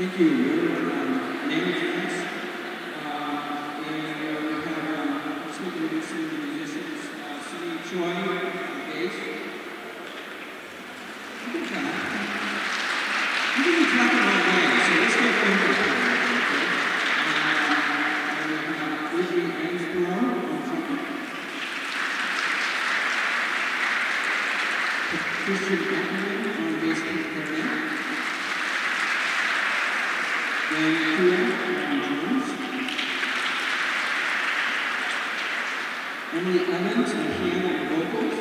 Thank you. We're managers, and we have some musicians, Sunny bass. Good job. You can be talking all day, so let's get focused on it, okay? We have Izzy on trumpet. Christian Ackerman on bass clarinet. Dan Kuya on drums. Emily Evans on piano and vocals.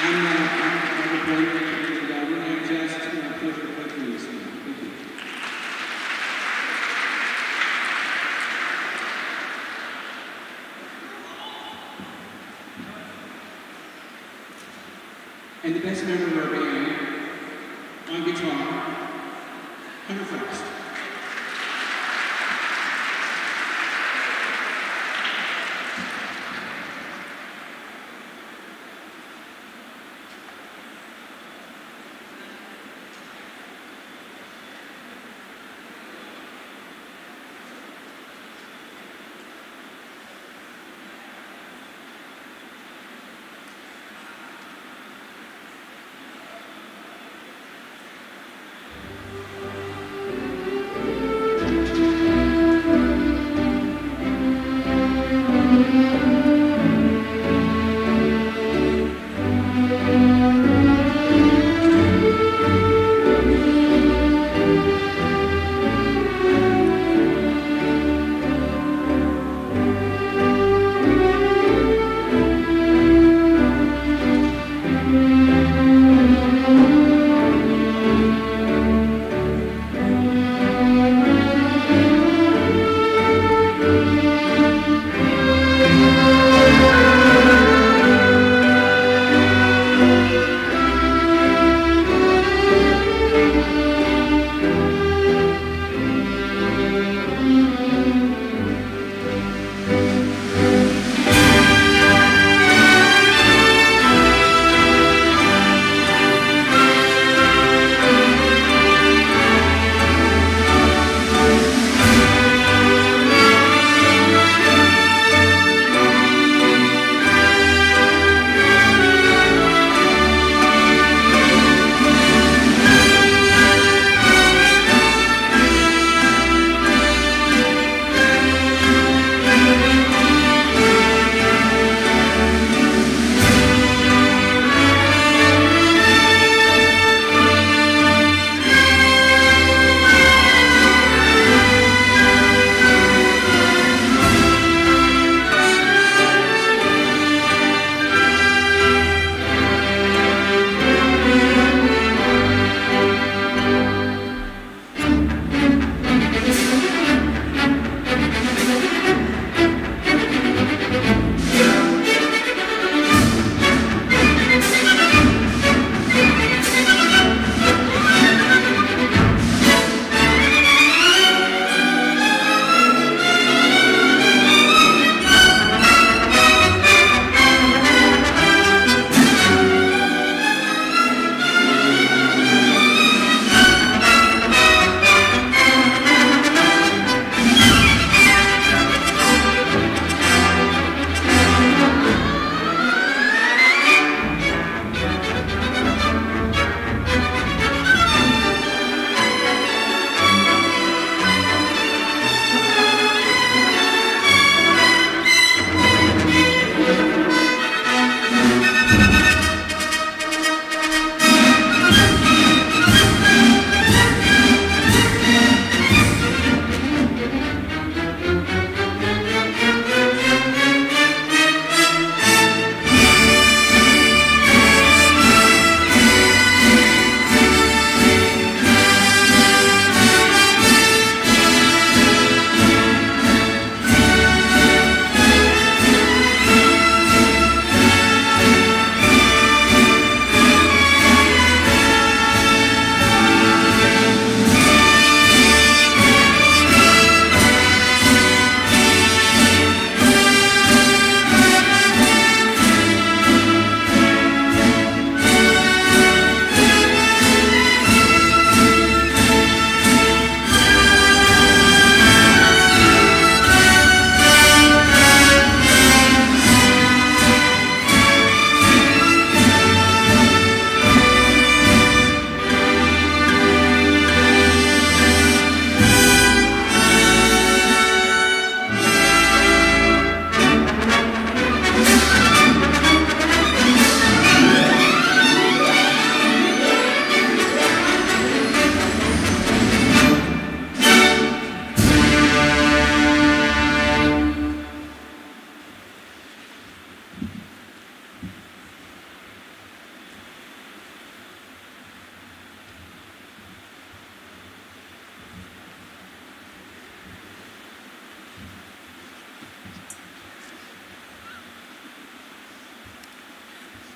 I'm a player, and I'm just a pleasure to play for you. Thank you. And the best member of our band, on guitar, Hunter Frost.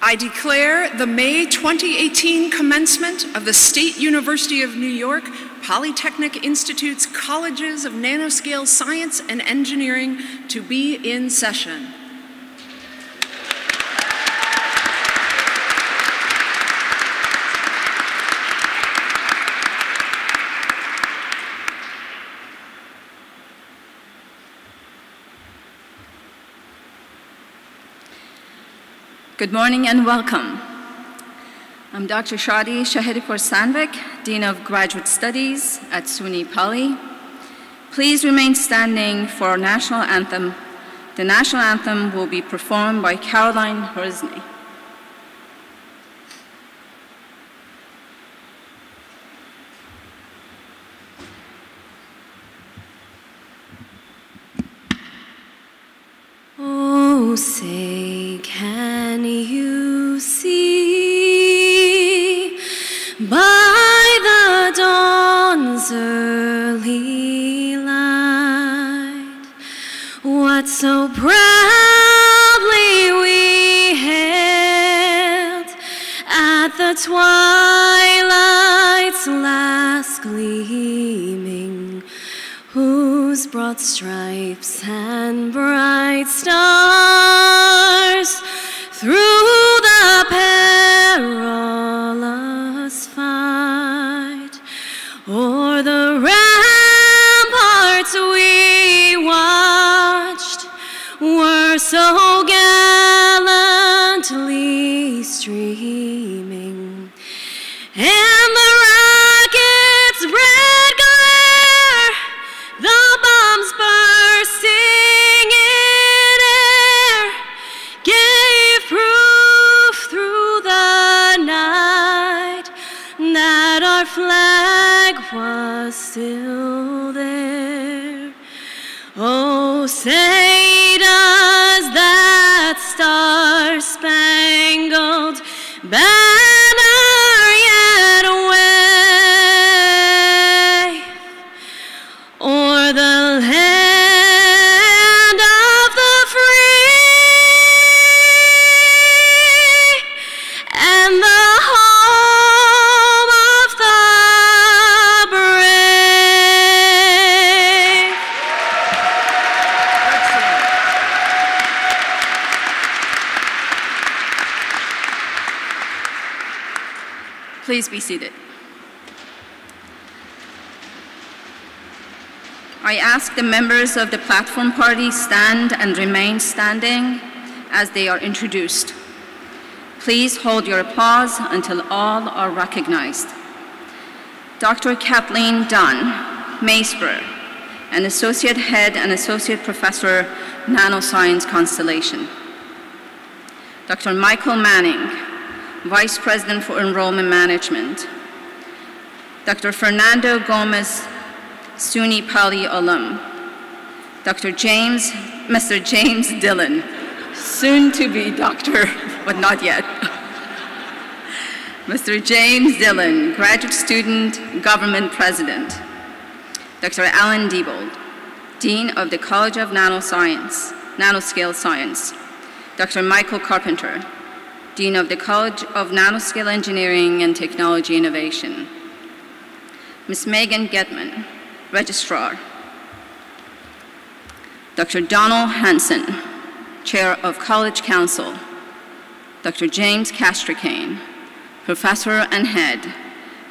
I declare the May 2018 commencement of the State University of New York Polytechnic Institute's Colleges of Nanoscale Science and Engineering to be in session. Good morning and welcome. I'm Dr. Shadi Shahidipur Sandvik, Dean of Graduate Studies at SUNY Poly. Please remain standing for our national anthem. The national anthem will be performed by Caroline Hersney. Oh, say, can you see by the dawn's early light what so proudly we hailed at the twilight's last gleaming, whose broad stripes and bright stars through the perilous fight o'er the ramparts we watched were so gallantly streaming, and the rocket's red glare, the bombs bursting in air, gave proof through the night that our flag was still there. Oh, say does that star-spangled banner yet wave o'er the land of the free and the home of the brave? Please be seated. I ask the members of the platform party stand and remain standing as they are introduced. Please hold your applause until all are recognized. Dr. Kathleen Dunn, Maceburg, an Associate Head and Associate Professor, Nanoscience Constellation. Dr. Michael Manning, Vice President for Enrollment Management. Dr. Fernando Gomez, SUNY Poly alum. Mr. James Dillon, soon to be doctor, but not yet. Mr. James Dillon, graduate student, government president. Dr. Alan Diebold, Dean of the College of Nanoscale Science. Dr. Michael Carpenter, Dean of the College of Nanoscale Engineering and Technology Innovation. Ms. Megan Getman, Registrar. Dr. Donald Hansen, Chair of College Council. Dr. James Castricane, Professor and Head,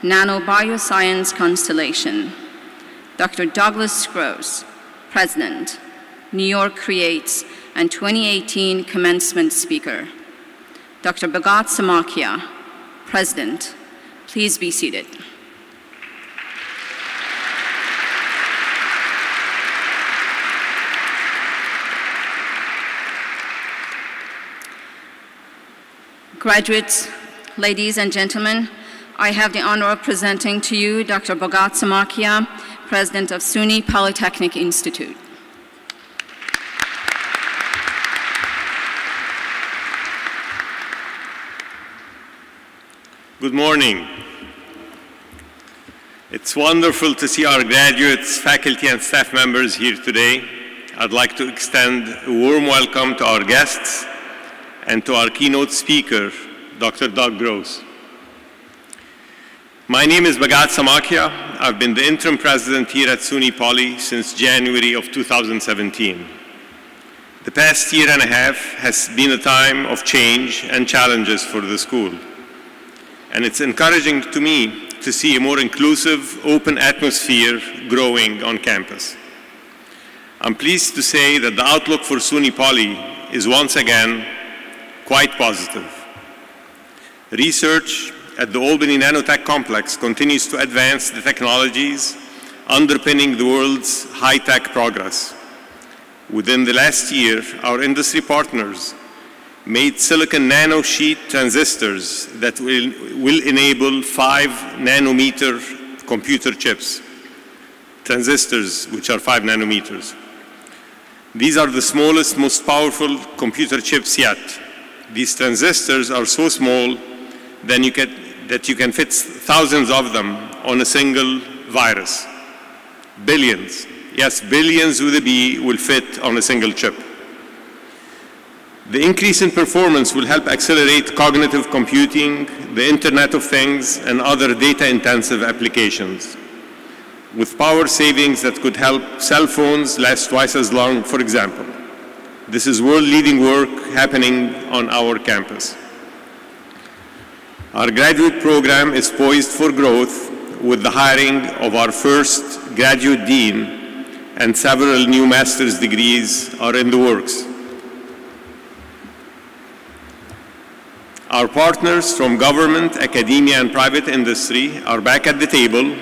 Nanobioscience Constellation. Dr. Douglas Scrose, President, New York Creates and 2018 Commencement Speaker. Dr. Bhagat Samakia, President. Please be seated. Graduates, ladies and gentlemen, I have the honor of presenting to you Dr. Bhagat Samakia, President of SUNY Polytechnic Institute. Good morning. It's wonderful to see our graduates, faculty, and staff members here today. I'd like to extend a warm welcome to our guests and to our keynote speaker, Dr. Doug Gross. My name is Bhagat Samakia. I've been the interim president here at SUNY Poly since January of 2017. The past year and a half has been a time of change and challenges for the school. And it's encouraging to me to see a more inclusive, open atmosphere growing on campus. I'm pleased to say that the outlook for SUNY Poly is once again quite positive. Research at the Albany Nanotech Complex continues to advance the technologies underpinning the world's high-tech progress. Within the last year, our industry partners made silicon nanosheet transistors that will enable 5 nanometer computer chips. Transistors which are 5 nanometers. These are the smallest, most powerful computer chips yet. These transistors are so small that you can fit thousands of them on a single virus. Billions, yes, billions with a B will fit on a single chip. The increase in performance will help accelerate cognitive computing, the Internet of Things, and other data-intensive applications, with power savings that could help cell phones last twice as long, for example. This is world-leading work happening on our campus. Our graduate program is poised for growth with the hiring of our first graduate dean, and several new master's degrees are in the works. Our partners from government, academia, and private industry are back at the table,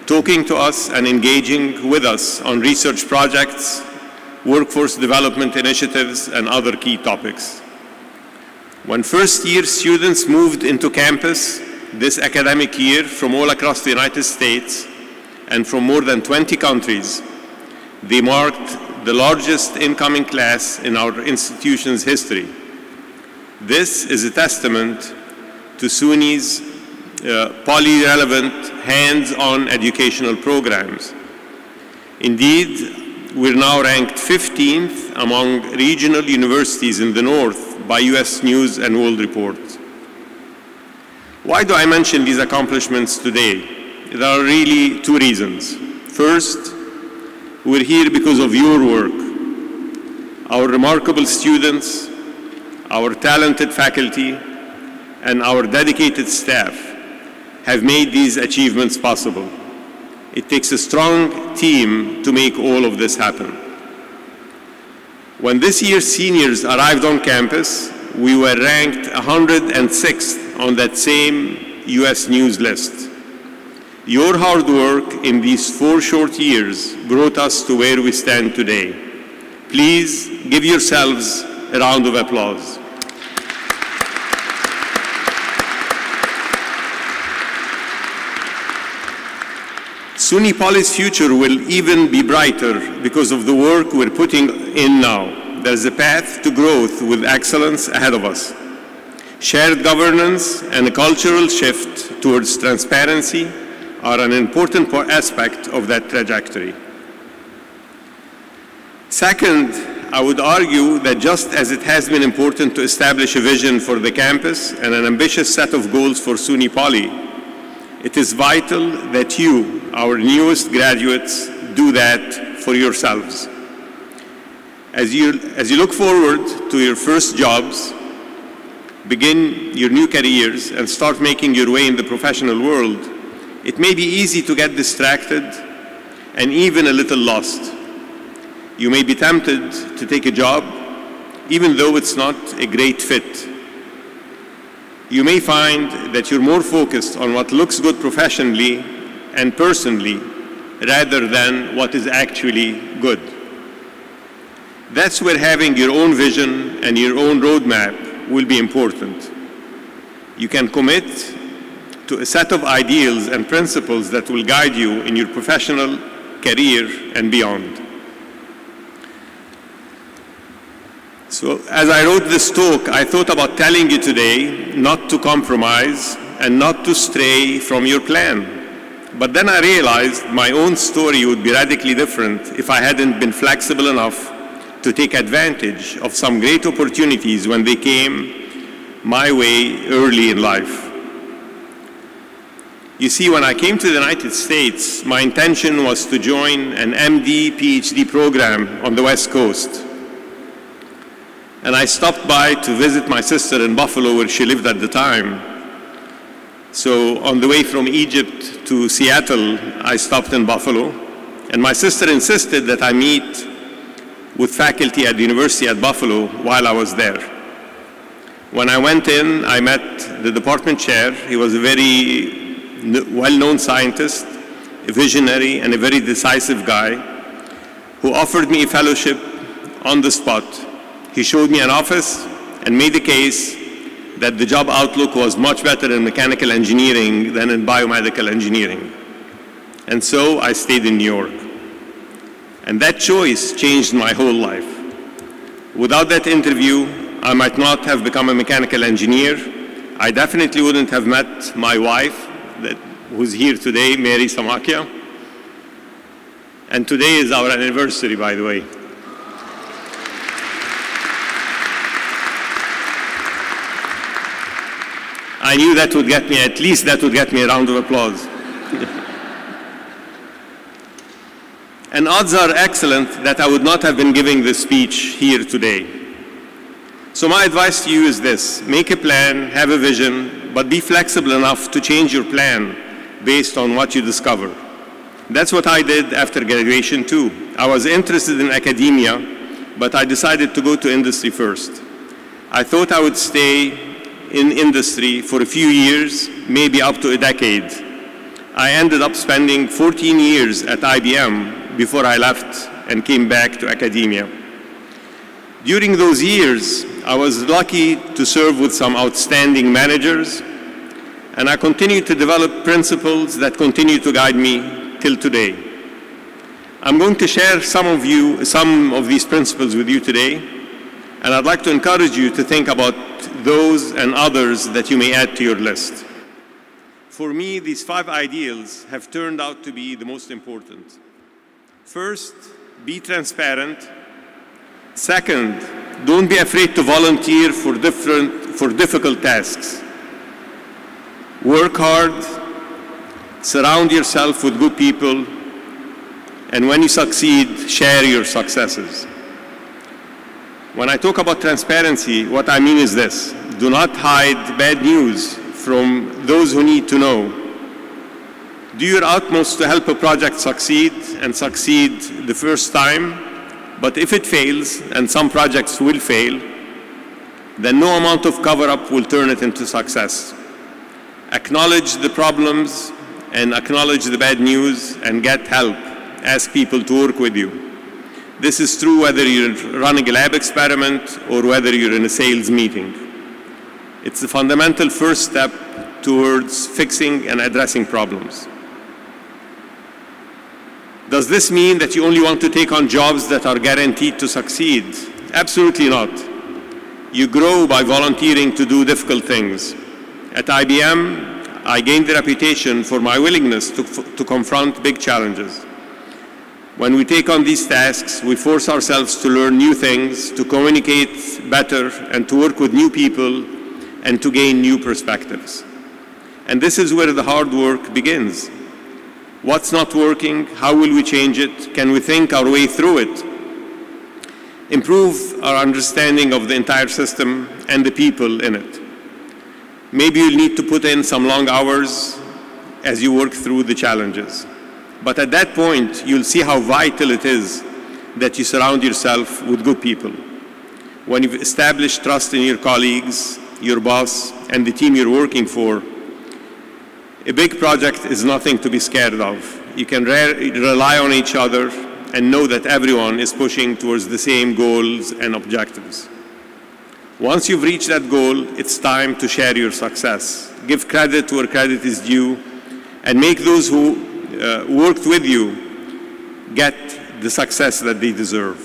talking to us and engaging with us on research projects, workforce development initiatives, and other key topics. When first-year students moved into campus this academic year from all across the United States and from more than 20 countries, they marked the largest incoming class in our institution's history. This is a testament to SUNY's poly-relevant, hands-on educational programs. Indeed, we're now ranked 15th among regional universities in the North by US News and World Report. Why do I mention these accomplishments today? There are really 2 reasons. First, we're here because of your work. Our remarkable students, our talented faculty, and our dedicated staff have made these achievements possible. It takes a strong team to make all of this happen. When this year's seniors arrived on campus, we were ranked 106th on that same US News list. Your hard work in these 4 short years brought us to where we stand today. Please give yourselves a round of applause. SUNY Poly's future will even be brighter because of the work we're putting in now. There's a path to growth with excellence ahead of us. Shared governance and a cultural shift towards transparency are an important aspect of that trajectory. Second, I would argue that just as it has been important to establish a vision for the campus and an ambitious set of goals for SUNY Poly, it is vital that you, our newest graduates, do that for yourselves. As you look forward to your first jobs, begin your new careers, and start making your way in the professional world, it may be easy to get distracted and even a little lost. You may be tempted to take a job, even though it's not a great fit. You may find that you're more focused on what looks good professionally and personally rather than what is actually good. That's where having your own vision and your own roadmap will be important. You can commit to a set of ideals and principles that will guide you in your professional career and beyond. So as I wrote this talk, I thought about telling you today not to compromise and not to stray from your plan. But then I realized my own story would be radically different if I hadn't been flexible enough to take advantage of some great opportunities when they came my way early in life. You see, when I came to the United States, my intention was to join an MD, PhD program on the West Coast. And I stopped by to visit my sister in Buffalo, where she lived at the time. So on the way from Egypt to Seattle, I stopped in Buffalo. And my sister insisted that I meet with faculty at the University at Buffalo while I was there. When I went in, I met the department chair. He was a very well-known scientist, a visionary, and a very decisive guy who offered me a fellowship on the spot. He showed me an office and made the case that the job outlook was much better in mechanical engineering than in biomedical engineering. And so I stayed in New York. And that choice changed my whole life. Without that interview, I might not have become a mechanical engineer. I definitely wouldn't have met my wife, who's here today, Mary Samakia. And today is our anniversary, by the way. I knew that would get me, at least that would get me a round of applause. And odds are excellent that I would not have been giving this speech here today. So my advice to you is this: make a plan, have a vision, but be flexible enough to change your plan based on what you discover. That's what I did after graduation too. I was interested in academia, but I decided to go to industry first. I thought I would stay in industry for a few years, maybe up to a decade. I ended up spending 14 years at IBM before I left and came back to academia. During those years, I was lucky to serve with some outstanding managers, and I continued to develop principles that continue to guide me till today. I'm going to share some of these principles with you today, and I'd like to encourage you to think about those and others that you may add to your list. For me, these 5 ideals have turned out to be the most important. First, be transparent. Second, don't be afraid to volunteer for difficult tasks. Work hard, surround yourself with good people, and when you succeed, share your successes. When I talk about transparency, what I mean is this: do not hide bad news from those who need to know. Do your utmost to help a project succeed and succeed the first time, but if it fails, and some projects will fail, then no amount of cover-up will turn it into success. Acknowledge the problems and acknowledge the bad news and get help. Ask people to work with you. This is true whether you're running a lab experiment or whether you're in a sales meeting. It's the fundamental first step towards fixing and addressing problems. Does this mean that you only want to take on jobs that are guaranteed to succeed? Absolutely not. You grow by volunteering to do difficult things. At IBM, I gained a reputation for my willingness to confront big challenges. When we take on these tasks, we force ourselves to learn new things, to communicate better, and to work with new people, and to gain new perspectives. And this is where the hard work begins. What's not working? How will we change it? Can we think our way through it? Improve our understanding of the entire system and the people in it. Maybe you'll need to put in some long hours as you work through the challenges. But at that point, you'll see how vital it is that you surround yourself with good people. When you've established trust in your colleagues, your boss, and the team you're working for, a big project is nothing to be scared of. You can rely on each other and know that everyone is pushing towards the same goals and objectives. Once you've reached that goal, it's time to share your success. Give credit where credit is due, and make those who worked with you get the success that they deserve.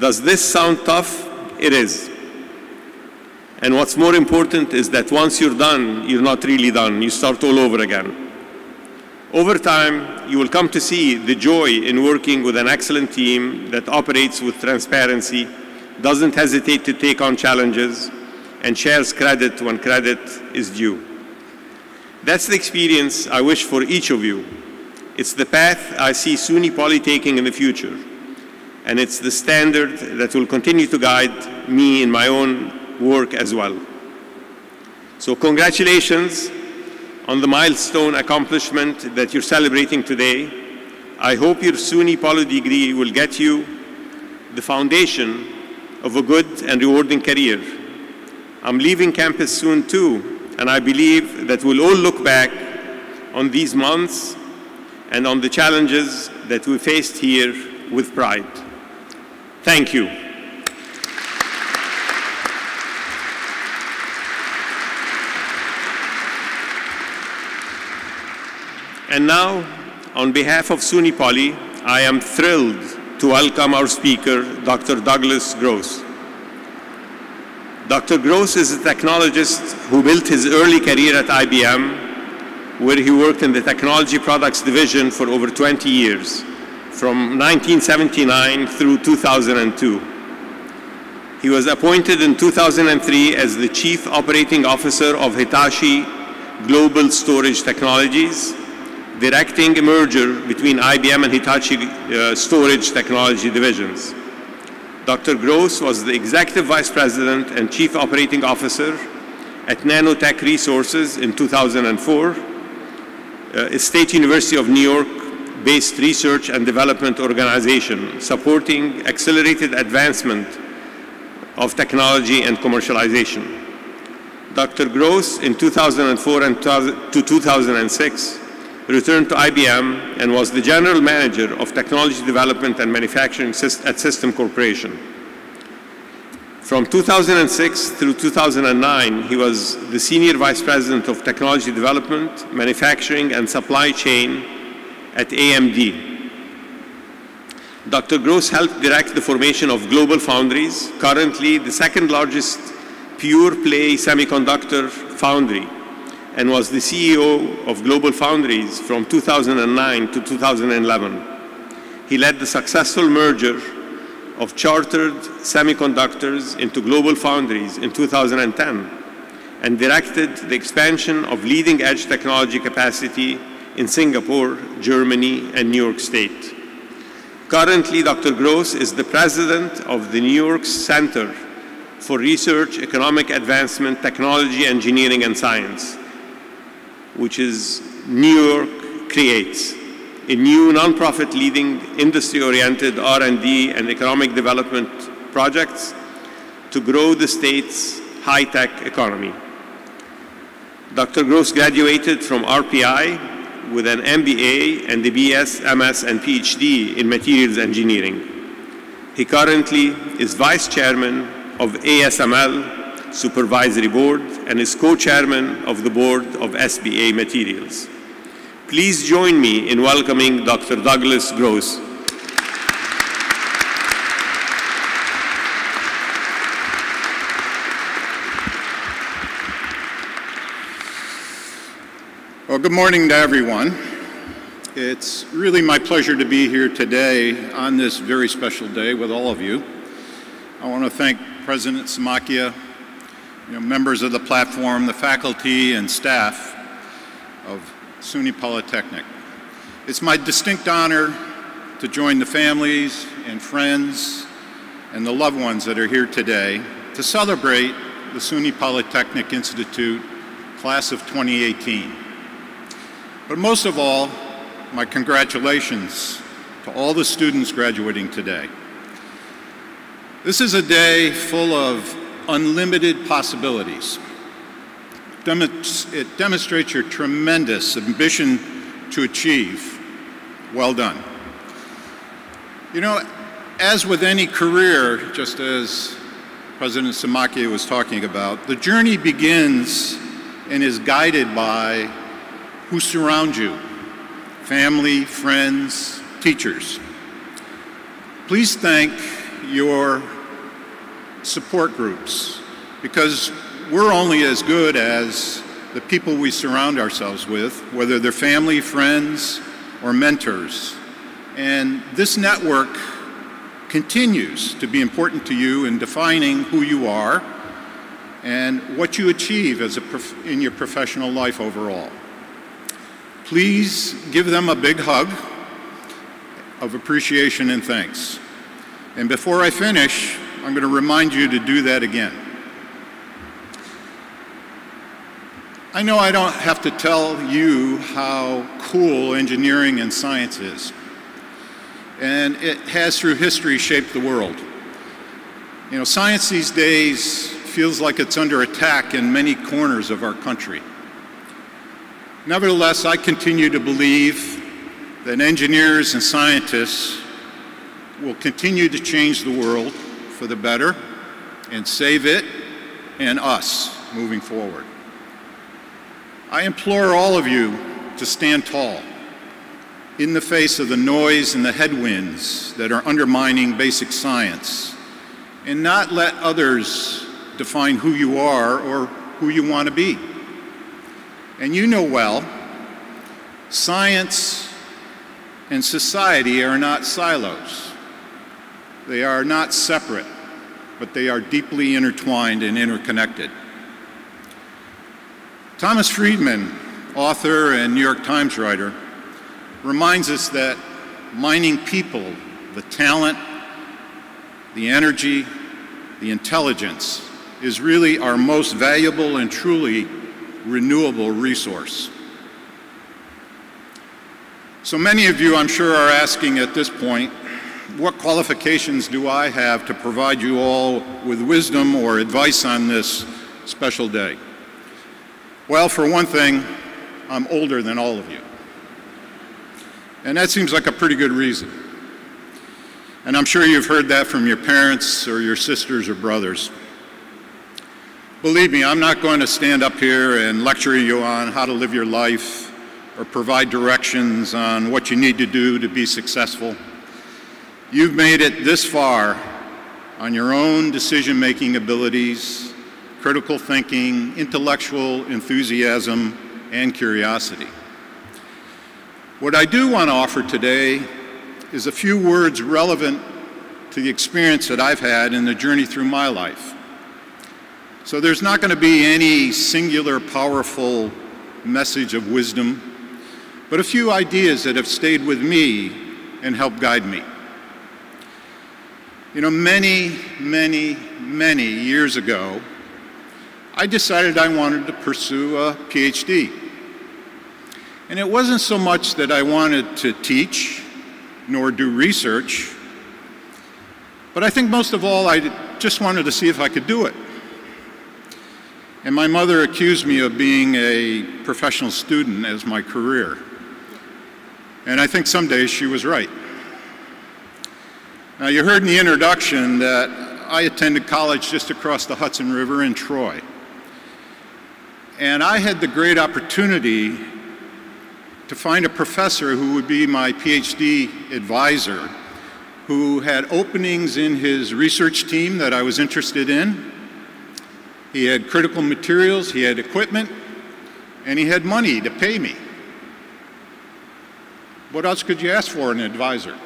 Does this sound tough? It is. And what's more important is that once you're done, you're not really done. You start all over again. Over time, you will come to see the joy in working with an excellent team that operates with transparency, doesn't hesitate to take on challenges, and shares credit when credit is due. That's the experience I wish for each of you. It's the path I see SUNY Poly taking in the future, and it's the standard that will continue to guide me in my own work as well. So congratulations on the milestone accomplishment that you're celebrating today. I hope your SUNY Poly degree will get you the foundation of a good and rewarding career. I'm leaving campus soon too, and I believe that we'll all look back on these months and on the challenges that we faced here with pride. Thank you. And now, on behalf of SUNY Poly, I am thrilled to welcome our speaker, Dr. Douglas Gross. Dr. Gross is a technologist who built his early career at IBM, where he worked in the Technology Products Division for over 20 years, from 1979 through 2002. He was appointed in 2003 as the Chief Operating Officer of Hitachi Global Storage Technologies, directing a merger between IBM and Hitachi Storage Technology divisions. Dr. Gross was the Executive Vice President and Chief Operating Officer at Nanotech Resources in 2004, a State University of New York-based research and development organization supporting accelerated advancement of technology and commercialization. Dr. Gross, in 2004 and to 2006, returned to IBM and was the General Manager of Technology Development and Manufacturing at System Corporation. From 2006 through 2009, he was the Senior Vice President of Technology Development, Manufacturing, and Supply Chain at AMD. Dr. Gross helped direct the formation of Global Foundries, currently the second largest pure-play semiconductor foundry, and was the CEO of Global Foundries from 2009 to 2011. He led the successful merger of Chartered Semiconductors into Global Foundries in 2010 and directed the expansion of leading-edge technology capacity in Singapore, Germany, and New York State. Currently, Dr. Gross is the president of the New York Center for Research, Economic Advancement, Technology, Engineering, and Science, which is New York Creates, a new nonprofit leading industry-oriented R&D and economic development projects to grow the state's high-tech economy. Dr. Gross graduated from RPI with an MBA and a BS, MS, and PhD in materials engineering. He currently is Vice Chairman of ASML Supervisory Board and is co-chairman of the board of SBA Materials. Please join me in welcoming Dr. Douglas Gross. Well, good morning to everyone. It's really my pleasure to be here today on this very special day with all of you. I want to thank President Samakia, members of the platform, the faculty and staff of SUNY Polytechnic. It's my distinct honor to join the families and friends and the loved ones that are here today to celebrate the SUNY Polytechnic Institute Class of 2018. But most of all, my congratulations to all the students graduating today. This is a day full of unlimited possibilities. It demonstrates your tremendous ambition to achieve. Well done. As with any career, just as President Samakia was talking about, the journey begins and is guided by who surround you: family, friends, teachers. Please thank your support groups, because we're only as good as the people we surround ourselves with, whether they're family, friends, or mentors. And this network continues to be important to you in defining who you are and what you achieve in your professional life overall. Please give them a big hug of appreciation and thanks. And before I finish, I'm going to remind you to do that again. I know I don't have to tell you how cool engineering and science is. And it has through history shaped the world. You know, science these days feels like it's under attack in many corners of our country. Nevertheless, I continue to believe that engineers and scientists will continue to change the world for the better and save it and us moving forward. I implore all of you to stand tall in the face of the noise and the headwinds that are undermining basic science, and not let others define who you are or who you want to be. And you know well, science and society are not silos. They are not separate, but they are deeply intertwined and interconnected. Thomas Friedman, author and New York Times writer, reminds us that mining people, the talent, the energy, the intelligence, is really our most valuable and truly renewable resource. So many of you, I'm sure, are asking at this point, what qualifications do I have to provide you all with wisdom or advice on this special day? Well, for one thing, I'm older than all of you. And that seems like a pretty good reason. And I'm sure you've heard that from your parents or your sisters or brothers. Believe me, I'm not going to stand up here and lecture you on how to live your life or provide directions on what you need to do to be successful. You've made it this far on your own decision-making abilities, critical thinking, intellectual enthusiasm, and curiosity. What I do want to offer today is a few words relevant to the experience that I've had in the journey through my life. So there's not going to be any singular, powerful message of wisdom, but a few ideas that have stayed with me and helped guide me. You know, many, many, many years ago, I decided I wanted to pursue a PhD. And it wasn't so much that I wanted to teach nor do research, but I think most of all, I just wanted to see if I could do it. And my mother accused me of being a professional student as my career. And I think some days she was right. Now, you heard in the introduction that I attended college just across the Hudson River in Troy. And I had the great opportunity to find a professor who would be my PhD advisor, who had openings in his research team that I was interested in. He had critical materials, he had equipment, and he had money to pay me. What else could you ask for in an advisor?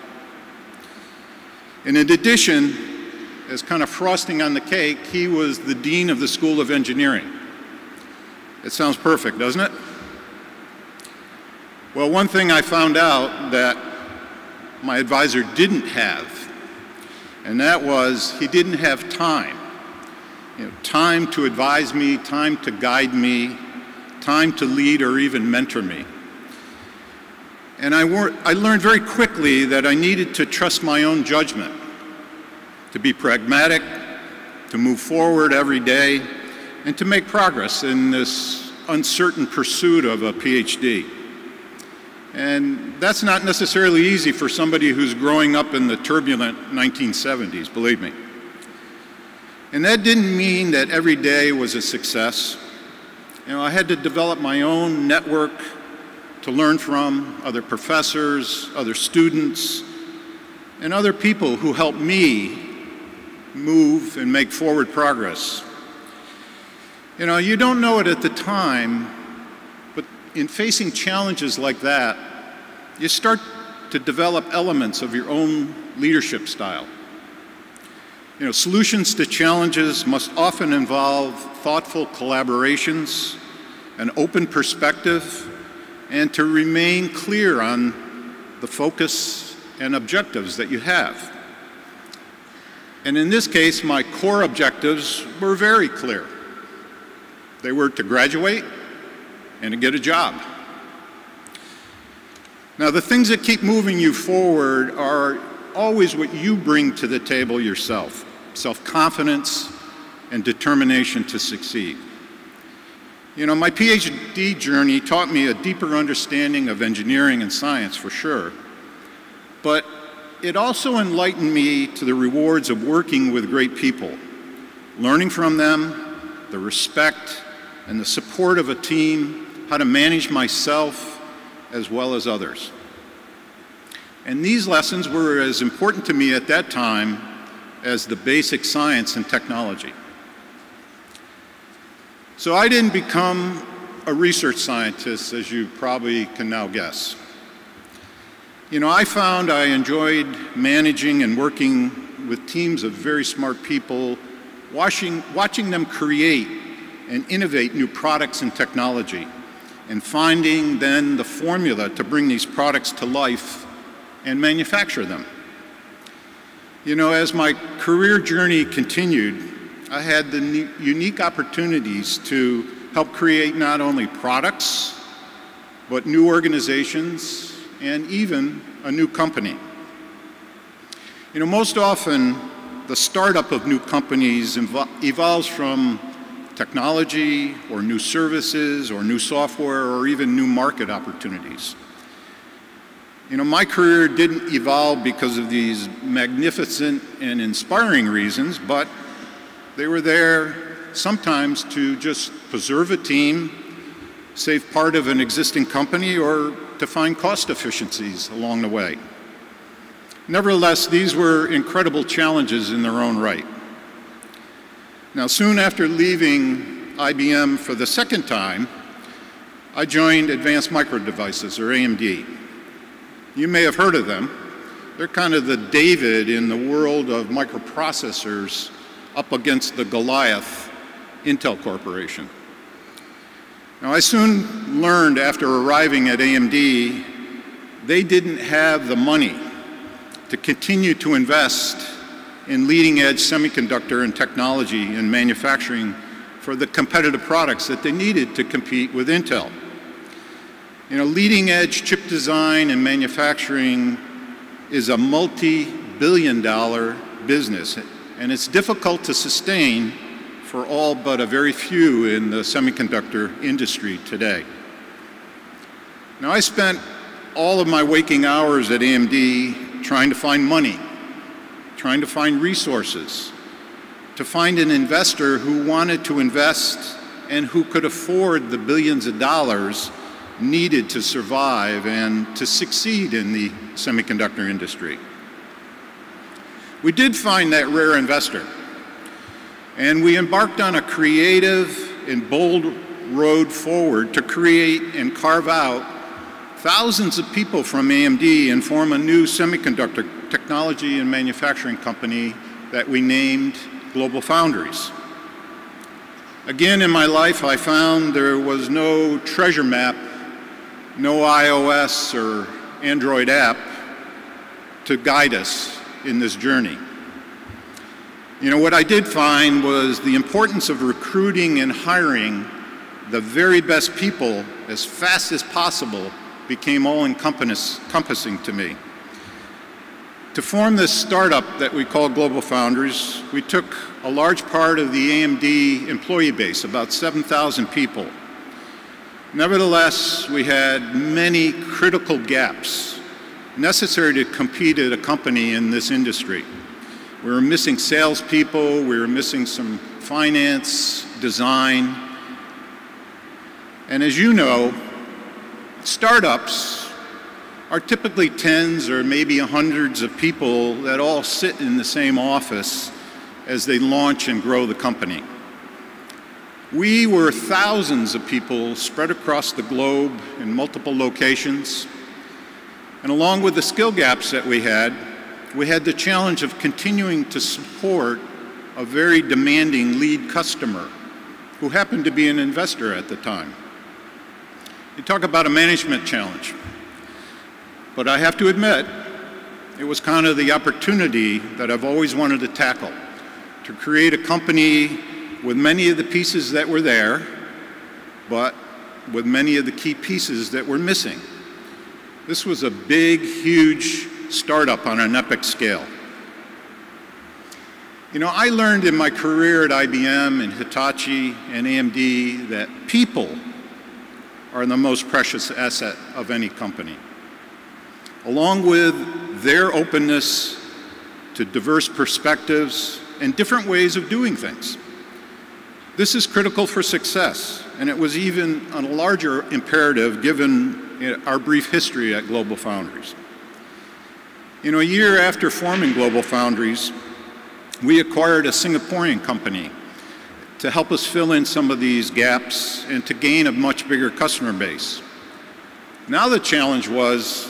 And in addition, as kind of frosting on the cake, he was the dean of the School of Engineering. It sounds perfect, doesn't it? Well, one thing I found out that my advisor didn't have, and that was he didn't have time. You know, time to advise me, time to guide me, time to lead or even mentor me. And I learned very quickly that I needed to trust my own judgment, to be pragmatic, to move forward every day, and to make progress in this uncertain pursuit of a PhD. And that's not necessarily easy for somebody who's growing up in the turbulent 1970s, believe me. And that didn't mean that every day was a success. You know, I had to develop my own network to learn from other professors, other students, and other people who helped me move and make forward progress. You know, you don't know it at the time, in facing challenges like that, you start to develop elements of your own leadership style. You know, solutions to challenges must often involve thoughtful collaborations, an open perspective, and to remain clear on the focus and objectives that you have. And in this case, my core objectives were very clear. They were to graduate and to get a job. Now, the things that keep moving you forward are always what you bring to the table yourself: self-confidence and determination to succeed. You know, my PhD journey taught me a deeper understanding of engineering and science, for sure, but it also enlightened me to the rewards of working with great people, learning from them, the respect and the support of a team, how to manage myself as well as others. And these lessons were as important to me at that time as the basic science and technology. So I didn't become a research scientist, as you probably can now guess. You know, I found I enjoyed managing and working with teams of very smart people, watching them create and innovate new products and technology, and finding then the formula to bring these products to life and manufacture them. You know, as my career journey continued, I had the unique opportunities to help create not only products, but new organizations and even a new company. You know, most often, the startup of new companies evolves from technology or new services or new software or even new market opportunities. You know, my career didn't evolve because of these magnificent and inspiring reasons, but they were there sometimes to just preserve a team, save part of an existing company, or to find cost efficiencies along the way. Nevertheless, these were incredible challenges in their own right. Now, soon after leaving IBM for the second time, I joined Advanced Micro Devices, or AMD. You may have heard of them. They're kind of the David in the world of microprocessors up against the Goliath Intel Corporation. Now, I soon learned after arriving at AMD, they didn't have the money to continue to invest in leading-edge semiconductor and technology and manufacturing for the competitive products that they needed to compete with Intel. You know, leading-edge chip design and manufacturing is a multi-billion-dollar business, and it's difficult to sustain for all but a very few in the semiconductor industry today. Now, I spent all of my waking hours at AMD trying to find money, trying to find resources, to find an investor who wanted to invest and who could afford the billions of dollars needed to survive and to succeed in the semiconductor industry. We did find that rare investor, and we embarked on a creative and bold road forward to create and carve out thousands of people from AMD and form a new semiconductor technology and manufacturing company that we named GlobalFoundries. Again, in my life, I found there was no treasure map, no iOS or Android app to guide us in this journey. You know, what I did find was the importance of recruiting and hiring the very best people as fast as possible became all-encompassing to me. To form this startup that we call GlobalFoundries, we took a large part of the AMD employee base, about 7,000 people. Nevertheless, we had many critical gaps necessary to compete at a company in this industry. We were missing salespeople, we were missing some finance, design, and as you know, startups are typically tens or maybe hundreds of people that all sit in the same office as they launch and grow the company. We were thousands of people spread across the globe in multiple locations. And along with the skill gaps that we had the challenge of continuing to support a very demanding lead customer who happened to be an investor at the time. You talk about a management challenge. But I have to admit, it was kind of the opportunity that I've always wanted to tackle, to create a company with many of the pieces that were there, but with many of the key pieces that were missing. This was a big, huge startup on an epic scale. You know, I learned in my career at IBM and Hitachi and AMD that people are the most precious asset of any company, along with their openness to diverse perspectives and different ways of doing things. This is critical for success, and it was even a larger imperative given our brief history at GlobalFoundries. You know, a year after forming GlobalFoundries, we acquired a Singaporean company to help us fill in some of these gaps and to gain a much bigger customer base. Now the challenge was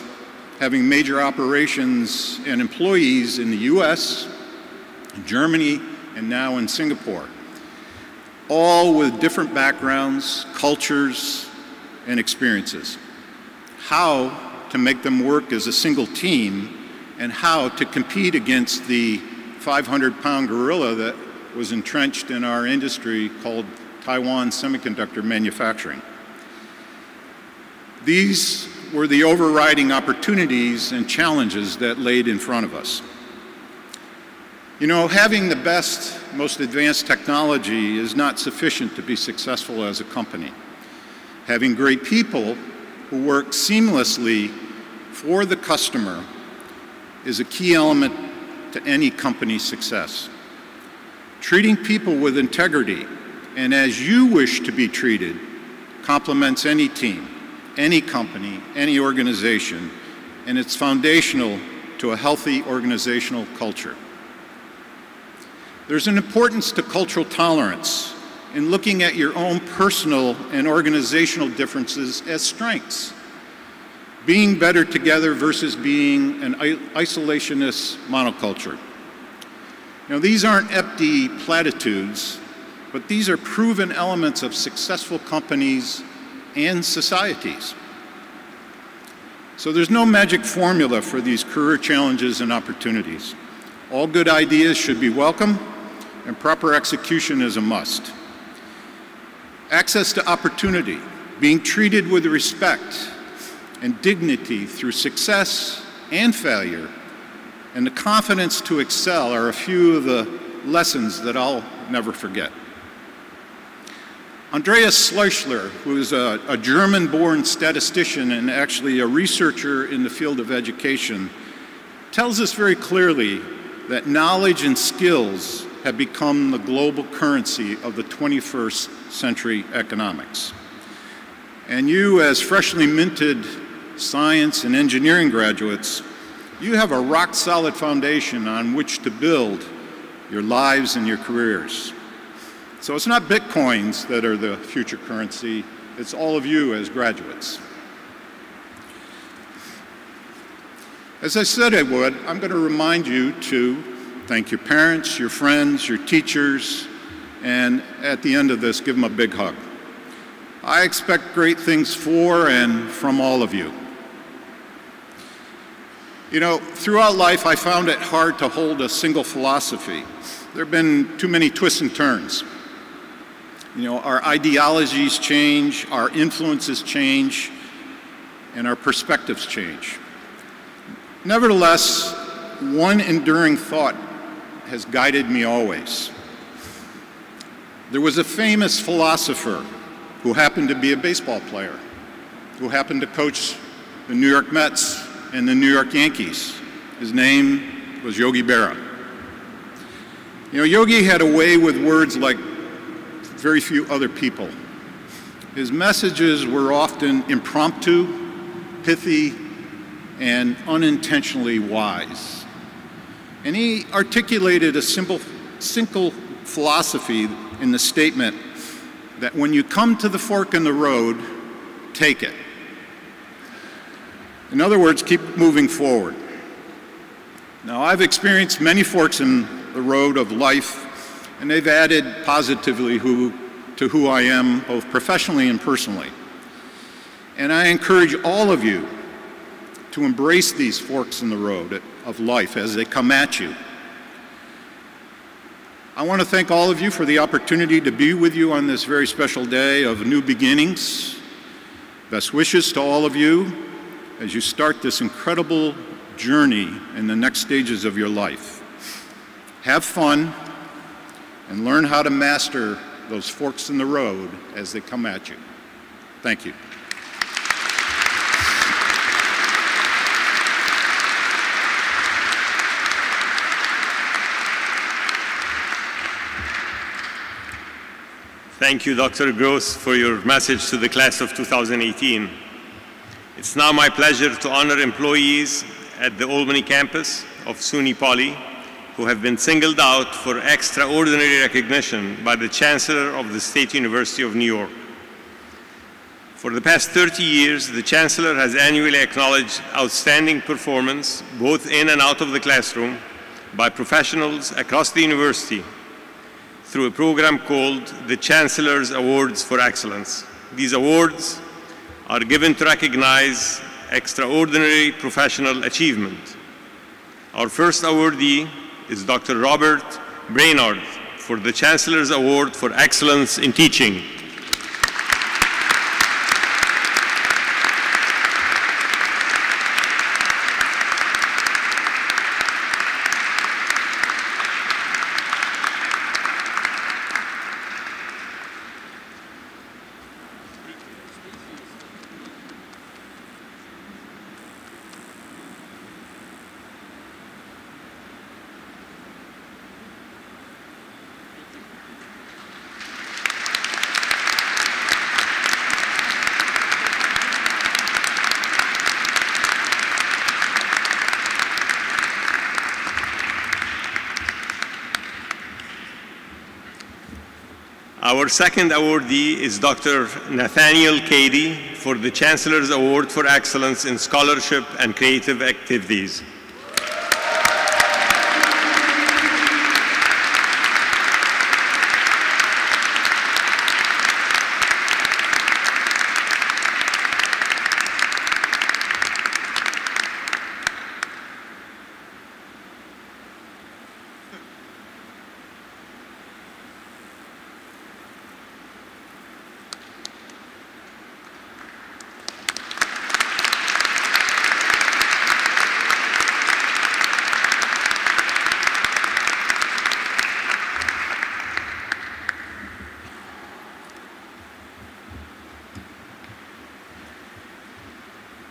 having major operations and employees in the US, Germany, and now in Singapore, all with different backgrounds, cultures, and experiences. How to make them work as a single team and how to compete against the 500-pound gorilla that was entrenched in our industry called Taiwan semiconductor manufacturing. These were the overriding opportunities and challenges that laid in front of us. You know, having the best, most advanced technology is not sufficient to be successful as a company. Having great people who work seamlessly for the customer is a key element to any company's success. Treating people with integrity and as you wish to be treated complements any team, any company, any organization, and it's foundational to a healthy organizational culture. There's an importance to cultural tolerance in looking at your own personal and organizational differences as strengths. Being better together versus being an isolationist monoculture. You know, these aren't empty platitudes, but these are proven elements of successful companies and societies. So there's no magic formula for these career challenges and opportunities. All good ideas should be welcome, and proper execution is a must. Access to opportunity, being treated with respect and dignity through success and failure, and the confidence to excel are a few of the lessons that I'll never forget. Andreas Schleichler, who is a German-born statistician and actually a researcher in the field of education, tells us very clearly that knowledge and skills have become the global currency of the 21st century economics. And you, as freshly minted science and engineering graduates, you have a rock-solid foundation on which to build your lives and your careers. So it's not Bitcoins that are the future currency, it's all of you as graduates. As I said I would, I'm going to remind you to thank your parents, your friends, your teachers, and at the end of this, give them a big hug. I expect great things for and from all of you. You know, throughout life, I found it hard to hold a single philosophy. There have been too many twists and turns. You know, our ideologies change, our influences change, and our perspectives change. Nevertheless, one enduring thought has guided me always. There was a famous philosopher who happened to be a baseball player, who happened to coach the New York Mets and the New York Yankees. His name was Yogi Berra. You know, Yogi had a way with words like very few other people. His messages were often impromptu, pithy, and unintentionally wise. And he articulated a simple philosophy in the statement, that when you come to the fork in the road, take it. In other words, keep moving forward. Now, I've experienced many forks in the road of life, and they've added positively to who I am, both professionally and personally. And I encourage all of you to embrace these forks in the road of life as they come at you. I want to thank all of you for the opportunity to be with you on this very special day of new beginnings. Best wishes to all of you as you start this incredible journey in the next stages of your life. Have fun and learn how to master those forks in the road as they come at you. Thank you. Thank you, Dr. Gross, for your message to the class of 2018. It's now my pleasure to honor employees at the Albany campus of SUNY Poly who have been singled out for extraordinary recognition by the Chancellor of the State University of New York. For the past 30 years, the Chancellor has annually acknowledged outstanding performance, both in and out of the classroom, by professionals across the university through a program called the Chancellor's Awards for Excellence. These awards are given to recognize extraordinary professional achievement. Our first awardee is Dr. Robert Brainard for the Chancellor's Award for Excellence in Teaching. Our second awardee is Dr. Nathaniel Cady for the Chancellor's Award for Excellence in Scholarship and Creative Activities.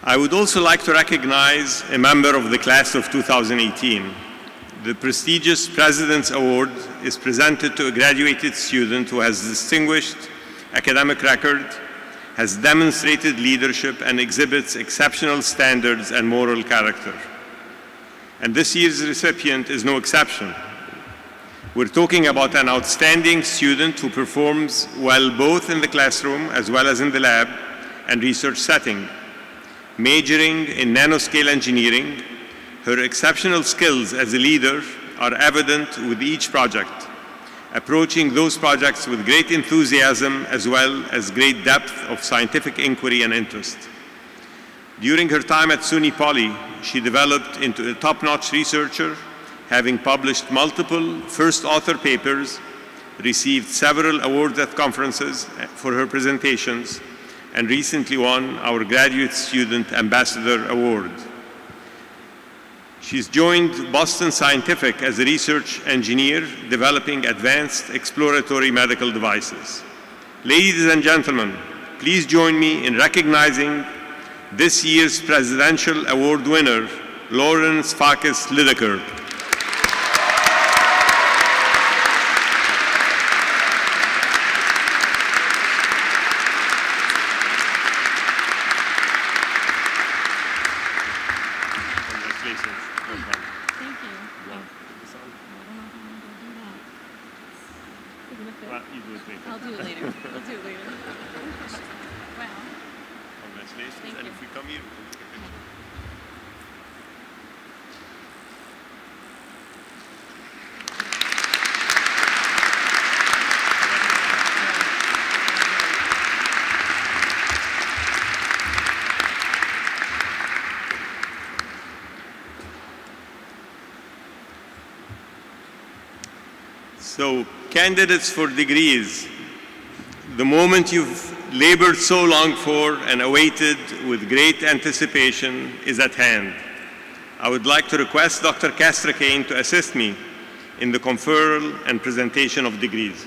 I would also like to recognize a member of the class of 2018. The prestigious President's Award is presented to a graduated student who has distinguished academic record, has demonstrated leadership, and exhibits exceptional standards and moral character. And this year's recipient is no exception. We're talking about an outstanding student who performs well both in the classroom as well as in the lab and research setting. Majoring in nanoscale engineering, her exceptional skills as a leader are evident with each project, approaching those projects with great enthusiasm as well as great depth of scientific inquiry and interest. During her time at SUNY Poly, she developed into a top-notch researcher, having published multiple first author papers, received several awards at conferences for her presentations, and recently won our Graduate Student Ambassador Award. She's joined Boston Scientific as a research engineer developing advanced exploratory medical devices. Ladies and gentlemen, please join me in recognizing this year's Presidential Award winner, Lawrence Farkas Lideker. Well, you do it later. I'll do it later. I'll do it later. Wow. Congratulations. Thank And you. if we come here, we'll take a picture. So, candidates for degrees, the moment you've labored so long for and awaited with great anticipation is at hand. I would like to request Dr. Castracane to assist me in the conferral and presentation of degrees.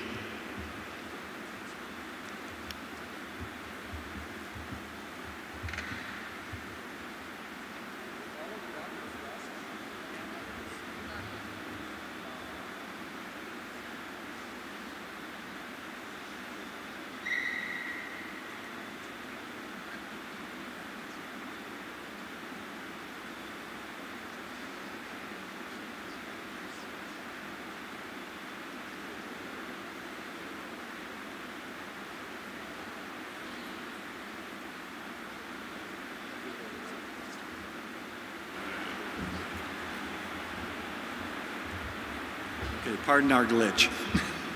Okay, pardon our glitch.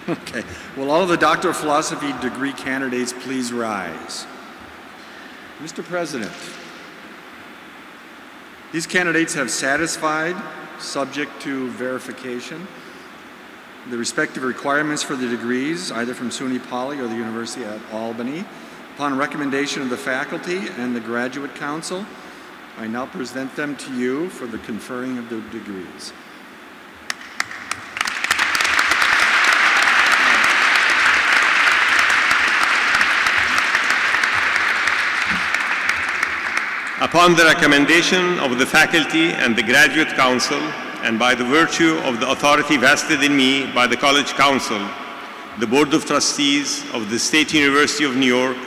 Okay, will all of the Doctor of Philosophy degree candidates please rise? Mr. President, these candidates have satisfied, subject to verification, the respective requirements for the degrees, either from SUNY Poly or the University at Albany. Upon recommendation of the faculty and the Graduate Council, I now present them to you for the conferring of the degrees. Upon the recommendation of the faculty and the Graduate Council, and by the virtue of the authority vested in me by the College Council, the Board of Trustees of the State University of New York,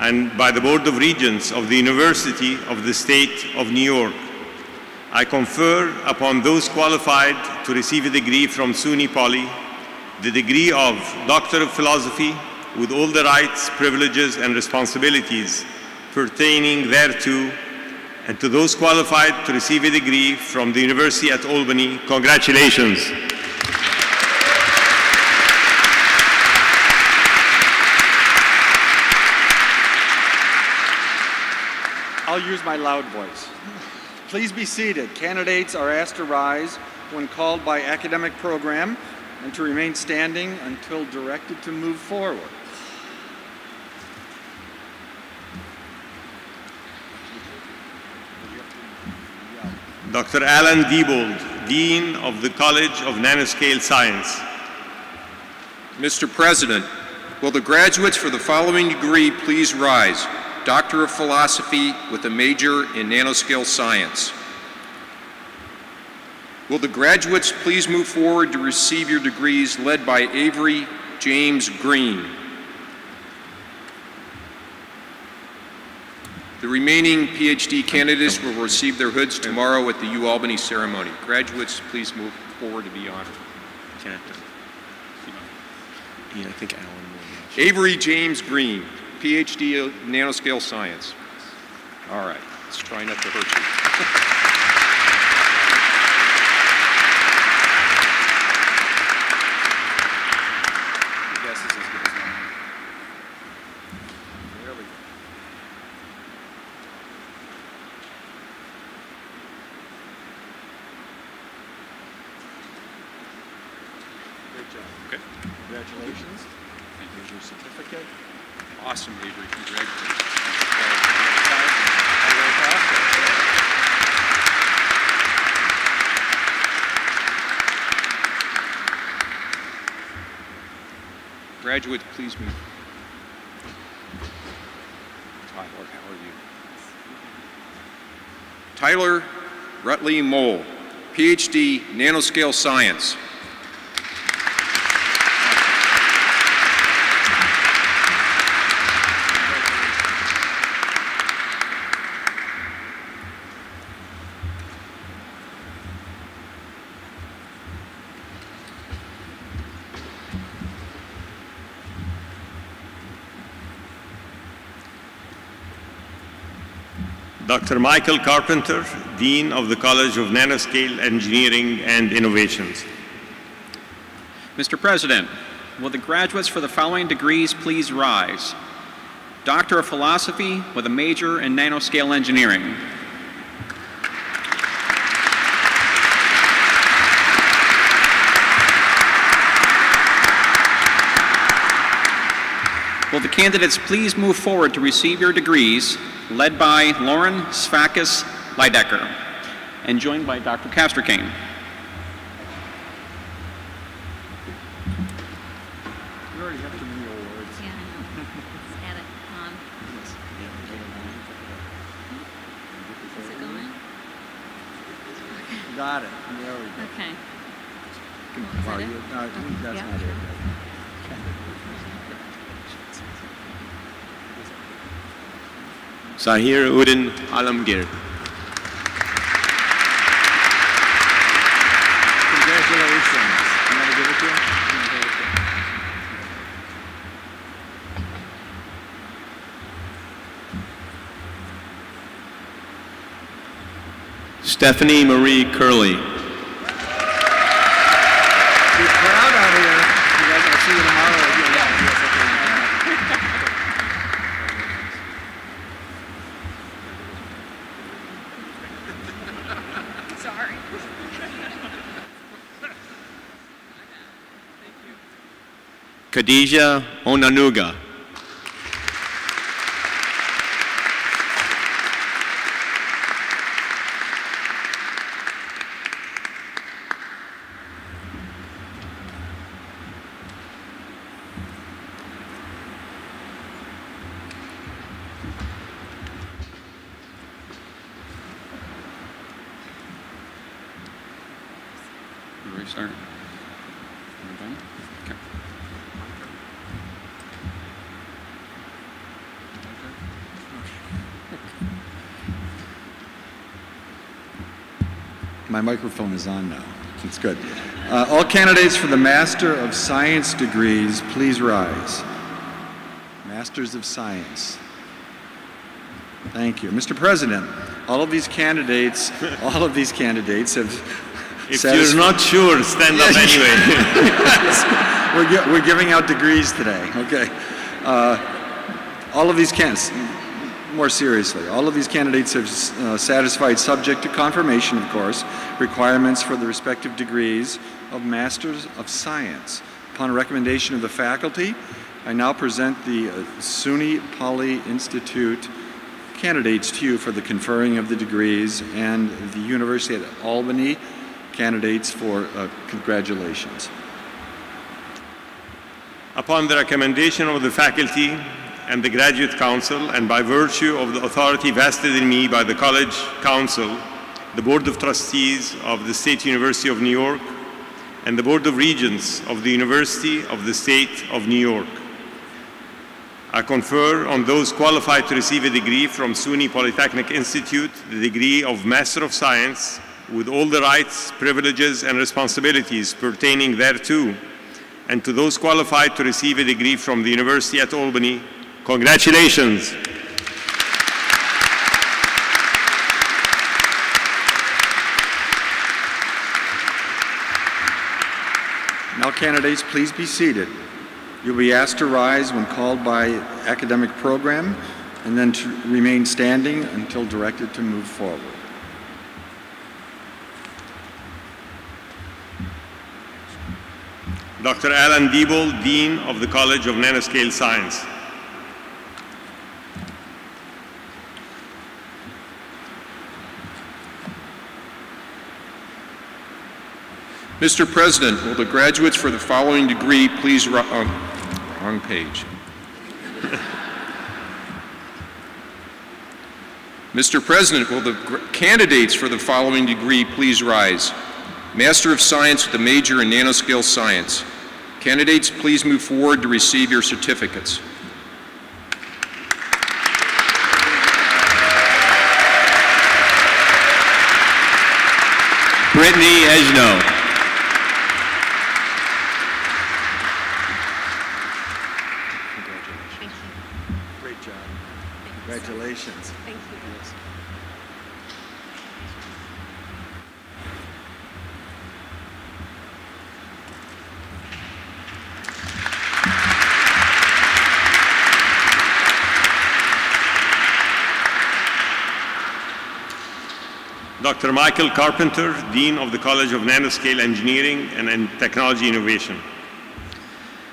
and by the Board of Regents of the University of the State of New York, I confer upon those qualified to receive a degree from SUNY Poly, the degree of Doctor of Philosophy with all the rights, privileges, and responsibilities pertaining thereto, and to those qualified to receive a degree from the University at Albany, congratulations. I'll use my loud voice. Please be seated. Candidates are asked to rise when called by academic program and to remain standing until directed to move forward. Dr. Alan Diebold, Dean of the College of Nanoscale Science. Mr. President, will the graduates for the following degree please rise? Doctor of Philosophy with a major in nanoscale science. Will the graduates please move forward to receive your degrees led by Avery James Green? The remaining PhD candidates will receive their hoods tomorrow at the UAlbany ceremony. Graduates, please move forward to be honored. Yeah, I think Alan will. Avery James Green, PhD in nanoscale science. All right, let's try not to hurt you. Okay. Congratulations. Here's your certificate. Awesome, Avery. Congratulations. Graduates, please move. Tyler, how are you? Tyler Rutley Mole, PhD, nanoscale science. Dr. Michael Carpenter, Dean of the College of Nanoscale Engineering and Innovations. Mr. President, will the graduates for the following degrees please rise? Doctor of Philosophy with a major in Nanoscale Engineering. Will the candidates please move forward to receive your degrees, led by Lauren Svakis Leidecker, and joined by Dr. Casterkane. We already have too many awards. Yeah, I know. Let's add it on. Is it going? Got it. There we go. Okay. Wow, it? that's Yeah. not it. Sahir Udin Alamgir. Congratulations. You want to give it to him? Stephanie Marie Curley. Big crowd out here. You guys will see you tomorrow. Sorry. Khadija Onanuga. Restart. Okay. My microphone is on now. It's good. All candidates for the Master of Science degrees, please rise. Masters of Science. Thank you. Mr. President, all of these candidates have If you're not sure, stand up anyway. We're giving out degrees today. Okay. All of these candidates, more seriously, all of these candidates have satisfied, subject to confirmation, of course, requirements for the respective degrees of Masters of Science. Upon recommendation of the faculty, I now present the SUNY Poly Institute candidates to you for the conferring of the degrees, and the University at Albany candidates for congratulations. Upon the recommendation of the faculty and the Graduate Council, and by virtue of the authority vested in me by the College Council, the Board of Trustees of the State University of New York, and the Board of Regents of the University of the State of New York, I confer on those qualified to receive a degree from SUNY Polytechnic Institute the degree of Master of Science, with all the rights, privileges, and responsibilities pertaining thereto, and to those qualified to receive a degree from the University at Albany, congratulations. Now, candidates, please be seated. You'll be asked to rise when called by academic program, and then to remain standing until directed to move forward. Dr. Alan Diebold, Dean of the College of Nanoscale Science. Mr. President, will the graduates for the following degree please wrong page. Mr. President, will the candidates for the following degree please rise? Master of Science with a major in Nanoscale Science. Candidates, please move forward to receive your certificates. Brittany Ejno. Great job. Congratulations. Thank you. Yes. Dr. Michael Carpenter, Dean of the College of Nanoscale Engineering and Technology Innovation.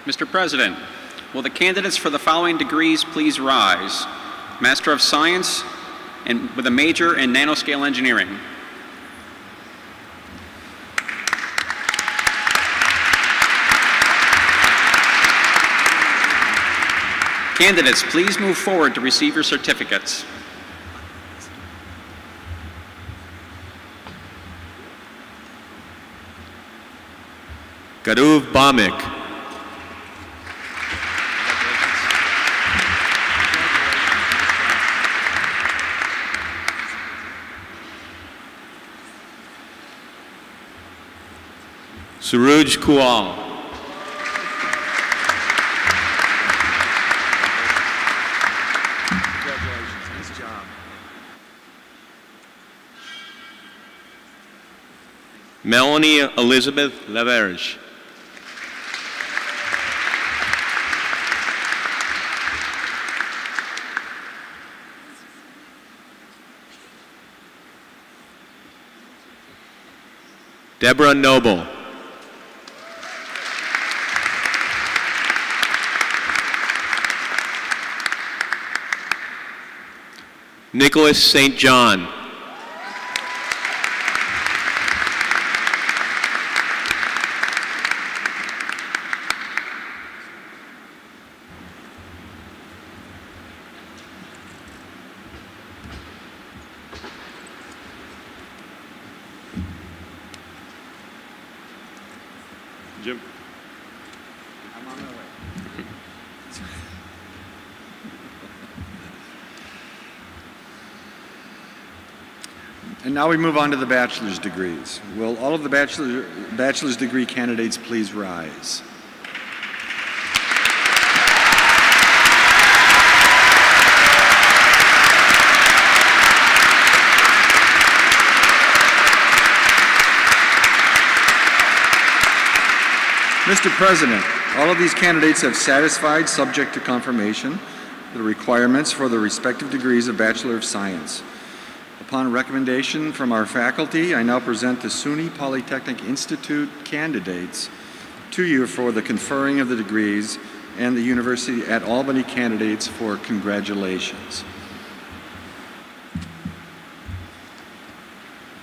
Mr. President, will the candidates for the following degrees please rise? Master of Science and with a major in Nanoscale Engineering. Candidates, please move forward to receive your certificates. Garuv Bamik. Suruj Kual. Melanie Elizabeth Laverge. Deborah Noble. Nicholas St. John. Jim. I'm on my way. And now we move on to the bachelor's degrees. Will all of the bachelor's degree candidates please rise? Mr. President, all of these candidates have satisfied, subject to confirmation, the requirements for the respective degrees of Bachelor of Science. Upon recommendation from our faculty, I now present the SUNY Polytechnic Institute candidates to you for the conferring of the degrees and the University at Albany candidates for congratulations.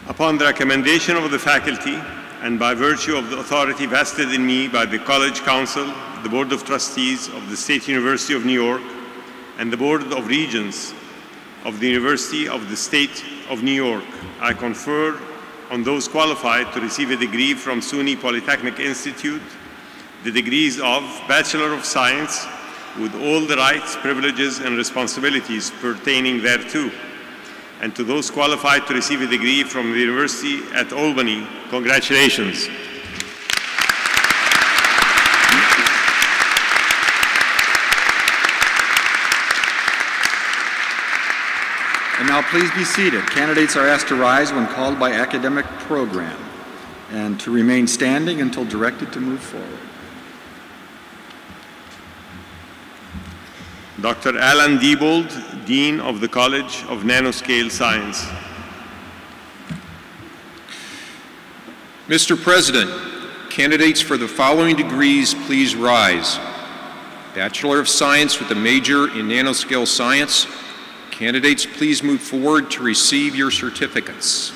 Upon the recommendation of the faculty, and by virtue of the authority vested in me by the College Council, the Board of Trustees of the State University of New York, and the Board of Regents of the University of the State of New York, I confer on those qualified to receive a degree from SUNY Polytechnic Institute, the degrees of Bachelor of Science, with all the rights, privileges, and responsibilities pertaining thereto. And to those qualified to receive a degree from the University at Albany, congratulations. And now please be seated. Candidates are asked to rise when called by academic program and to remain standing until directed to move forward. Dr. Alan Diebold, Dean of the College of Nanoscale Science. Mr. President, candidates for the following degrees please rise. Bachelor of Science with a major in Nanoscale Science. Candidates, please move forward to receive your certificates.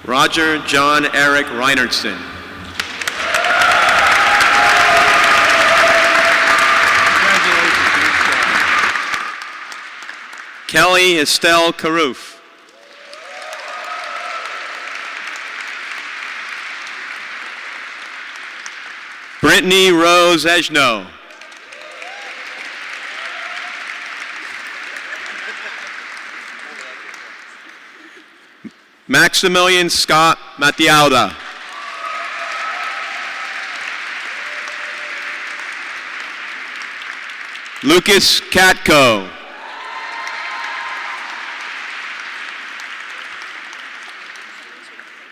Roger John Eric Reinertson. Kelly Estelle Carouf. Brittany Rose Ejno. Maximilian Scott Matiauda. Lucas Katko.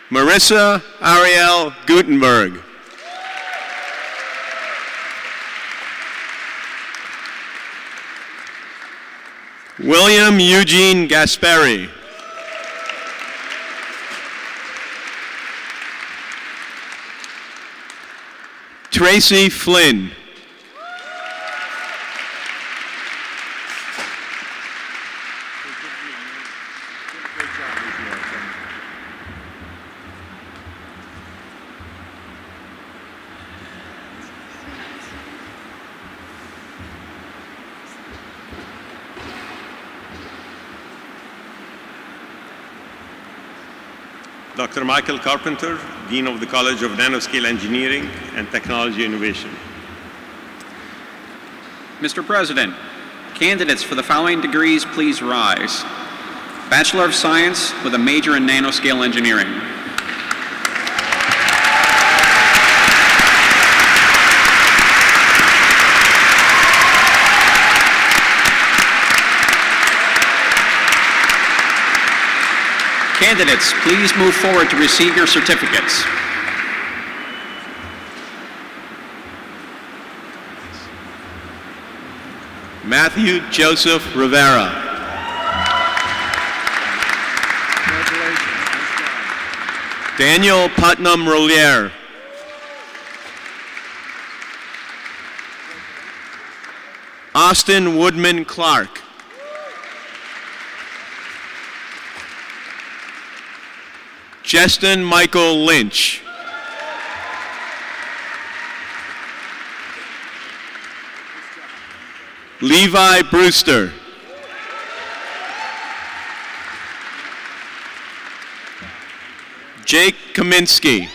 Marissa Ariel Gutenberg. William Eugene Gasperi. Tracy Flynn. Dr. Michael Carpenter, Dean of the College of Nanoscale Engineering and Technology Innovation. Mr. President, candidates for the following degrees, please rise. Bachelor of Science with a major in Nanoscale Engineering. Candidates, please move forward to receive your certificates. Matthew Joseph Rivera. Daniel Putnam Rollier. Austin Woodman Clark. Justin Michael Lynch. Levi Brewster. Jake Kaminsky.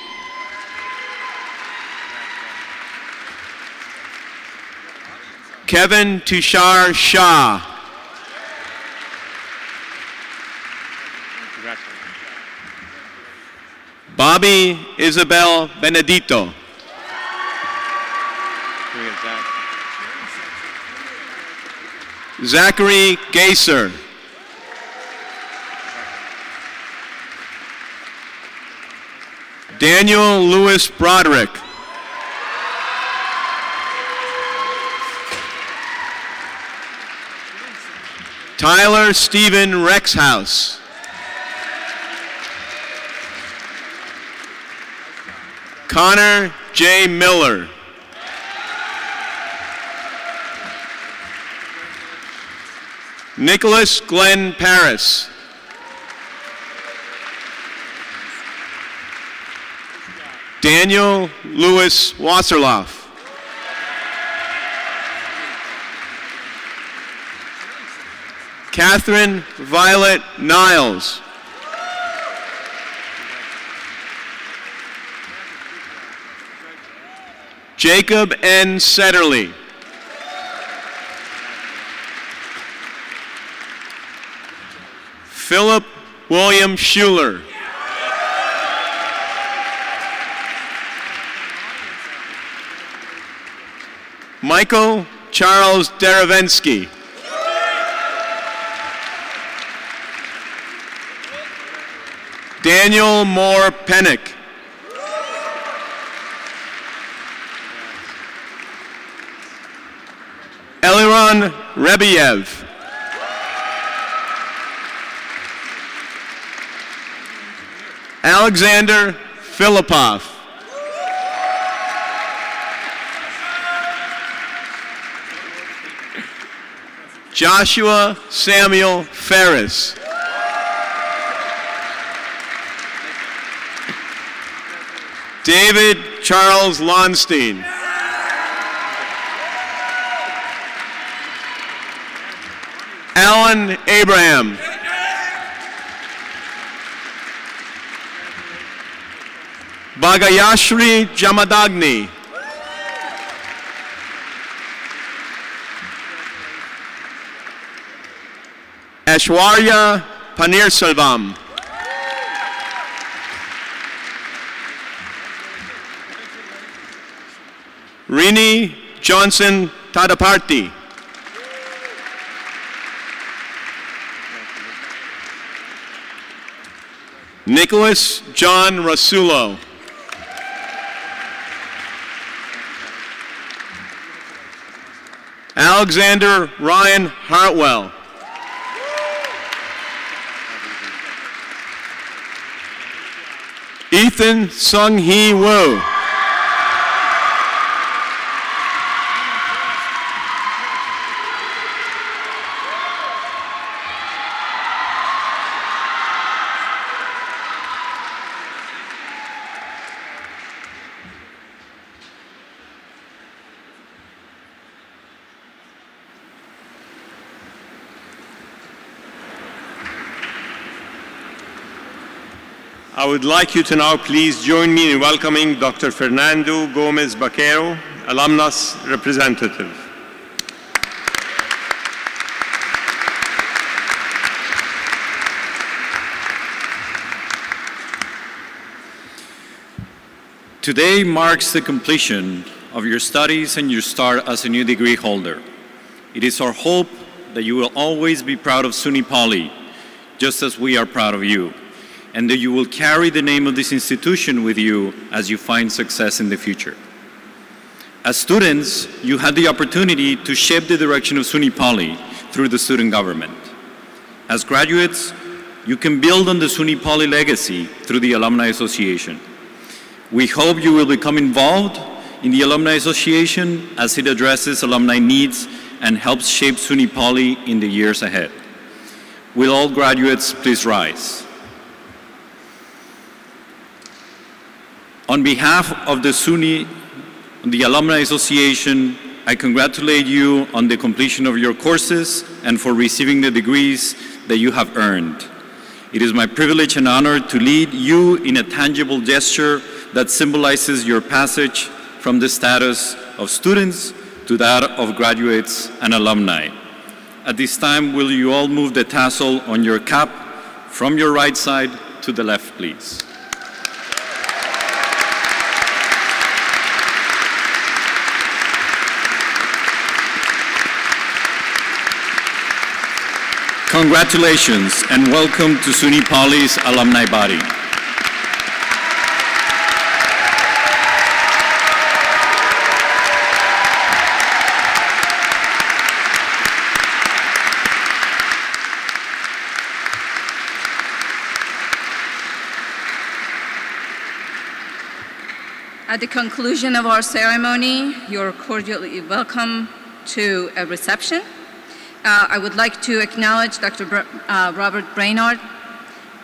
Kevin Tushar Shah. Bobby Isabel Benedito. Zachary Gaser. Daniel Lewis Broderick. Tyler Stephen Rexhouse. Connor J. Miller. Nicholas Glenn Paris. Daniel Lewis Wasserloff. Catherine Violet Niles. Jacob N. Setterly. Philip William Schuler. Michael Charles Derevensky. Daniel Moore Pennick. Eliran Rebiev. Alexander Filipov. Joshua Samuel Ferris. David Charles Lonstein. Alan Abraham. Bhagayashri Jamadagni. Ashwarya Panirselvam. Rini Johnson Tadaparty. Nicholas John Rasulo. Alexander Ryan Hartwell. Ethan Sung-hee Woo. I would like you to now please join me in welcoming Dr. Fernando Gomez Baquero, alumnus representative. Today marks the completion of your studies and your start as a new degree holder. It is our hope that you will always be proud of SUNY Poly, just as we are proud of you, and that you will carry the name of this institution with you as you find success in the future. As students, you had the opportunity to shape the direction of SUNY Poly through the student government. As graduates, you can build on the SUNY Poly legacy through the Alumni Association. We hope you will become involved in the Alumni Association as it addresses alumni needs and helps shape SUNY Poly in the years ahead. Will all graduates please rise? On behalf of the Alumni Association, I congratulate you on the completion of your courses and for receiving the degrees that you have earned. It is my privilege and honor to lead you in a tangible gesture that symbolizes your passage from the status of students to that of graduates and alumni. At this time, will you all move the tassel on your cap from your right side to the left, please. Congratulations and welcome to SUNY Poly's alumni body. At the conclusion of our ceremony, you're cordially welcome to a reception. I would like to acknowledge Dr. Robert Brainard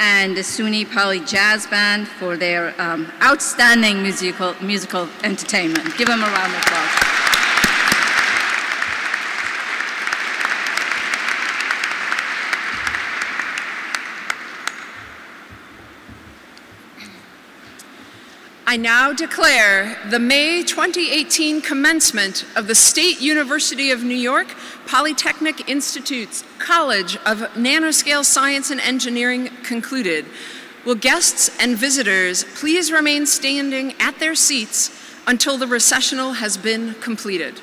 and the SUNY Poly Jazz Band for their outstanding musical entertainment. Give them a round of applause. I now declare the May 2018 commencement of the State University of New York Polytechnic Institute's College of Nanoscale Science and Engineering concluded. Will guests and visitors please remain standing at their seats until the recessional has been completed?